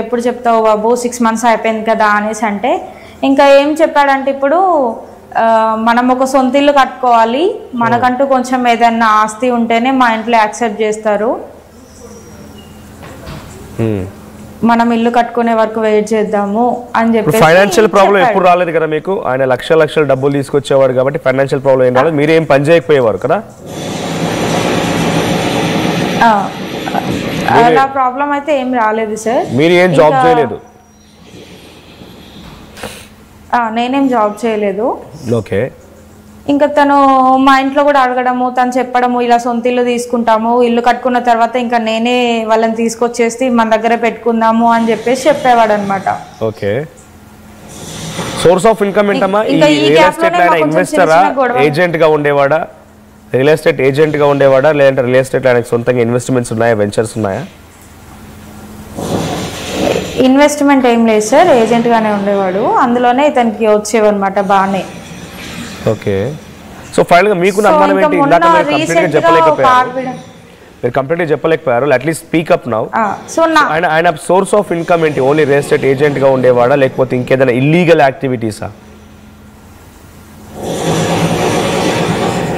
ఎప్పుడు చెప్తావు బాబు 6 మంత్స్ అయిపోయింది కదా అనేసి అంటే ఇంకా ఏం చెప్పాడంటే ఇప్పుడు మనం ఒక సొంత ఇల్లు కట్టుకోవాలి మనకంటూ కొంచెం ఏదైనా ఆస్తి ఉంటేనే మా ఇంట్లో యాక్సెప్ట్ చేస్తారు మనం ఇల్లు కట్టుకునే వరకు వెయిట్ చేద్దాము అని చెప్పి ఫైనాన్షియల్ ప్రాబ్లం ఎప్పుడు రాలేదు కదా మీకు ఆయన లక్షల డబ్బులు తీసుకొచ్చేవాడు కాబట్టి ఫైనాన్షియల్ ప్రాబ్లం ఏం రాలేదు మీరు ఏం పని చేయకపోయేవారు కదా అలా ప్రాబ్లం అయితే ఏం రాలేదు సార్ మీరు ఏం జాబ్ చేయలేదు నేనేం జాబ్ చేయలేదు ఓకే ఇంకా తను మా ఇంట్లో కూడా అడగడము తను చెప్పడము ఇలా సొంత ఇల్లు తీసుకుంటాము ఇల్లు కట్టుకున్న తర్వాత ఇంకా నేనే వాళ్ళని తీసుకొచ్చేసి మన దగ్గర పెట్టుకుందాము అని చెప్పేసి చెప్పేవాడు అనమాట ఓకే సోర్స్ ఆఫ్ ఇన్కమ్ ఏంటమ్మా ఈ రియల్ ఎస్టేట్ లో ఇన్వెస్టరా ఏజెంట్ గా ఉండేవాడా రియల్ ఎస్టేట్ ఏజెంట్ గా ఉండేవాడా లేదంటే రియల్ ఎస్టేట్ లో సొంతంగా ఇన్వెస్ట్మెంట్స్ ఉన్నాయా వెంచర్స్ ఉన్నాయా ఇన్వెస్ట్మెంట్ ఏం లేదు సార్ ఏజెంట్ గానే ఉండేవాడు అందులోనే ఇతనికి వచ్చేవన్నమాట బాగానే ఓకే సో ఫైనల్ గా మీకు అనుమానం ఏంటి ఇందాక మీరు కంప్లీట్ గా చెప్పలేకపోయారు మీరు కంప్లీట్ గా చెప్పలేకపోయారు at least speak up now so ఆయన సోర్స్ ఆఫ్ ఇన్కమ్ ఏంటి ఓన్లీ రియల్ ఎస్టేట్ ఏజెంట్ గా ఉండేవాడా లేకపోతే ఇంకేదైనా ఇల్లీగల్ యాక్టివిటీసా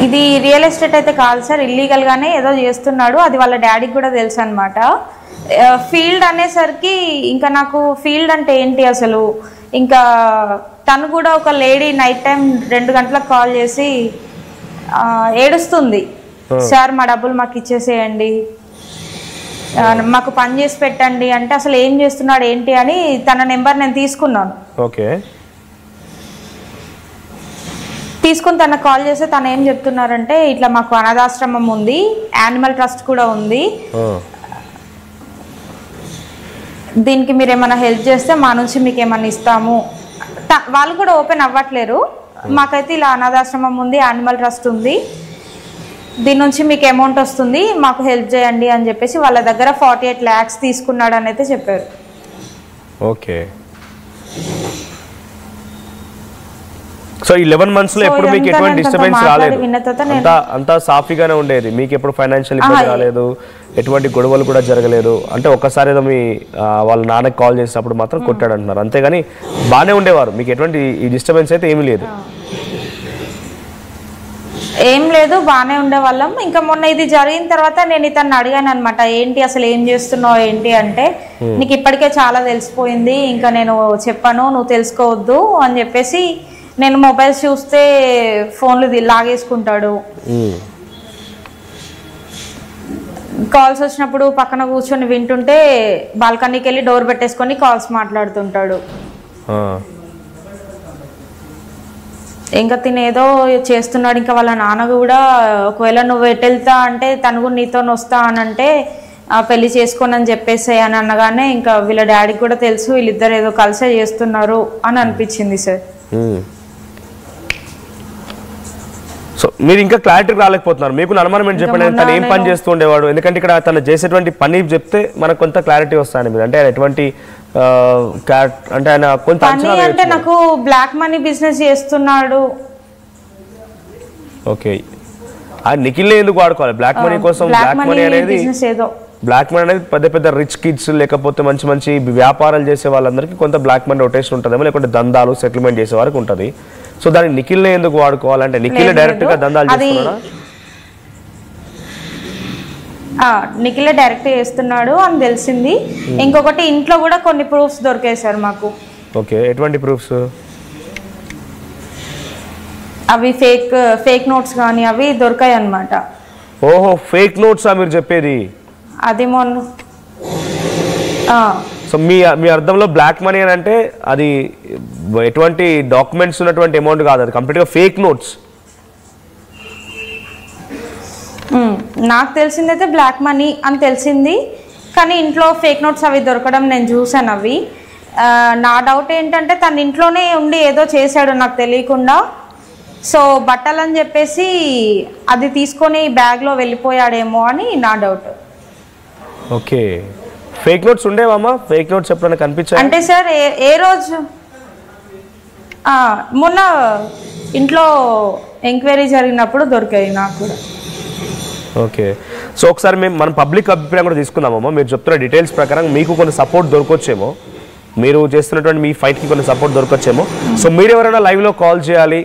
ఇది రియల్ ఎస్టేట్ అయితే కాదు సార్ ఇల్లీగల్ గానే ఏదో చేస్తున్నాడు అది వాళ్ళ డాడీకి కూడా తెలుసు అనమాట ఫీల్డ్ అనేసరికి ఇంకా నాకు ఫీల్డ్ అంటే ఏంటి అసలు ఇంకా తను కూడా ఒక లేడీ నైట్ టైం 2 గంటలకు కాల్ చేసి ఏడుస్తుంది సార్ మా డబ్బులు మాకు ఇచ్చేసేయండి మాకు పని చేసి పెట్టండి అంటే అసలు ఏం చేస్తున్నాడు ఏంటి అని తన నెంబర్ నేను తీసుకున్నాను ఓకే తీసుకుని తనకు కాల్ చేస్తే తను ఏం చెప్తున్నారంటే ఇట్లా మాకు అనాథాశ్రమం ఉంది యానిమల్ ట్రస్ట్ కూడా ఉంది దీనికి మీరు ఏమైనా హెల్ప్ చేస్తే మా నుంచి మీకు ఏమైనా ఇస్తాము వాళ్ళు కూడా ఓపెన్ అవ్వట్లేరు మాకైతే ఇలా అనాథాశ్రమం ఉంది యానిమల్ ట్రస్ట్ ఉంది దీని నుంచి మీకు అమౌంట్ వస్తుంది మాకు హెల్ప్ చేయండి అని చెప్పేసి వాళ్ళ దగ్గర 48 lakhs తీసుకున్నాడు అని అయితే చెప్పారు ఓకే సో 11 months లో ఎప్పుడు మీకు ఎటువంటి డిస్టర్బెన్స్ రాలేదు అంతా సాఫీగానే ఉండేది మీకు ఎప్పుడు ఫైనాన్షియల్ ఇబ్బంది రాలేదు ఎటువంటి గొడవలు కూడా జరగలేదు అంటే ఒక్కసారి ఏదో మీ వాళ్ళ నాన్నకి కాల్ చేసినప్పుడు మాత్రం కొట్టాడు అంటున్నారు అంతేగాని బాగానే ఉండేవారు మీకు ఎటువంటి ఈ డిస్టర్బెన్స్ అయితే ఏమీ లేదు ఏం లేదు బాగానే ఉండేవాళ్ళం ఇంకా మొన్న ఇది జరిగిన తర్వాత నేను ఇతన్ని అడిగాను అనమాట ఏంటి అసలు ఏం చేస్తున్నావు ఏంటి అంటే నీకు ఇప్పటికే చాలా తెలిసిపోయింది ఇంకా నేను చెప్పాను నువ్వు తెలుసుకోవద్దు అని చెప్పేసి నేను మొబైల్స్ చూస్తే ఫోన్లు లాగేసుకుంటాడు కాల్స్ వచ్చినప్పుడు పక్కన కూర్చొని వింటుంటే బాల్కనీకి వెళ్ళి డోర్ పెట్టేసుకొని కాల్స్ మాట్లాడుతుంటాడు ఇంకా తినేదో చేస్తున్నాడు ఇంకా వాళ్ళ నాన్న కూడా ఒకవేళ నువ్వు ఎటు వెళ్తా అంటే తను కూడా నీతో వస్తా అని అంటే పెళ్లి చేసుకోని అని చెప్పేసి అని అనగానే ఇంకా వీళ్ళ డాడీకి కూడా తెలుసు వీళ్ళిద్దరు ఏదో కలిసే చేస్తున్నారు అని అనిపించింది సార్ సో మీరు ఇంకా క్లారిటీ రాలేకపోతున్నారు మీకు అనుమానం ఏంటి చెప్పండి తను ఏం పని చేస్తూ ఉండేవాడు ఎందుకంటే ఇక్కడ తను చేసేటువంటి పని చెప్తే మనకు కొంత క్లారిటీ వస్తాను మీరు అంటే ఎటువంటి అంటే ఆయన కొంత అంటే నాకు బ్లాక్ మనీ బిజినెస్ చేస్తున్నాడు ఓకే ఆ నిఖిల్ ఎందుకు వాడుకోవాలి బ్లాక్ మనీ కోసం బ్లాక్ మనీ అనేది బ్లాక్ మనీ అనేది పెద్ద రిచ్ కిడ్స్ లేకపోతే మంచి వ్యాపారాలు చేసే వాళ్ళందరికీ కొంత బ్లాక్ మనీ రొటేషన్ ఉంటుందేమో లేకపోతే దందాలు సెటిల్మెంట్ చేసే వారికి ఉంటుంది సో దాన్ని నిఖిల్ ఎందుకు వాడుకోవాలంటే నిఖిల్ డైరెక్ట్ గా దందాలు చేస్తున్నాడా నిఖిల్ డైరెక్ట్ చేస్తున్నాడు అని తెలిసింది ఇంకొకటి ఇంట్లో కూడా కొన్ని ప్రూఫ్స్ దొరికాయి సార్ మాకు ఓకే ఎటువంటి ప్రూఫ్స్ అవి ఫేక్ నోట్స్ కానీ అవి దొరికాయి అన్నమాట ఓహో ఫేక్ నోట్స్ మీరు చెప్పేది అది మొన్న సో మీ అర్థంలో బ్లాక్ మనీ అని అంటే అది ఎటువంటి డాక్యుమెంట్స్ ఉన్నటువంటి అమౌంట్ కాదు అది కంప్లీట్గా ఫేక్ నోట్స్ నాకు తెలిసిందైతే బ్లాక్ మనీ అని తెలిసింది కానీ ఇంట్లో ఫేక్ నోట్స్ అవి దొరకడం నేను చూసాను అవి నా డౌట్ ఏంటంటే తన ఇంట్లోనే ఉండి ఏదో చేశాడు నాకు తెలియకుండా సో బట్టలు అని చెప్పేసి అది తీసుకొని బ్యాగ్లో వెళ్ళిపోయాడేమో అని నా డౌట్ ఓకే ఫేక్ నోట్స్ ఉండేవమ్మా ఫేక్ నోట్స్ ఎప్పుడైనా కనిపించాయి అంటే సార్ ఏ రోజు మొన్న ఇంట్లో ఎంక్వైరీ జరిగినప్పుడు దొరికాయి నాకు కూడా ఓకే సో ఒకసారి మనం పబ్లిక్ అభిప్రాయం కూడా తీసుకుందామమ్మా. మీరు చెప్తున్న డీటెయిల్స్ ప్రకారం మీకు కొన్ని సపోర్ట్ దొరకొచ్చేమో, మీరు చేస్తున్నటువంటి మీ ఫైట్కి కొన్ని సపోర్ట్ దొరకొచ్చేమో. సో మీరు ఎవరైనా లైవ్లో కాల్ చేయాలి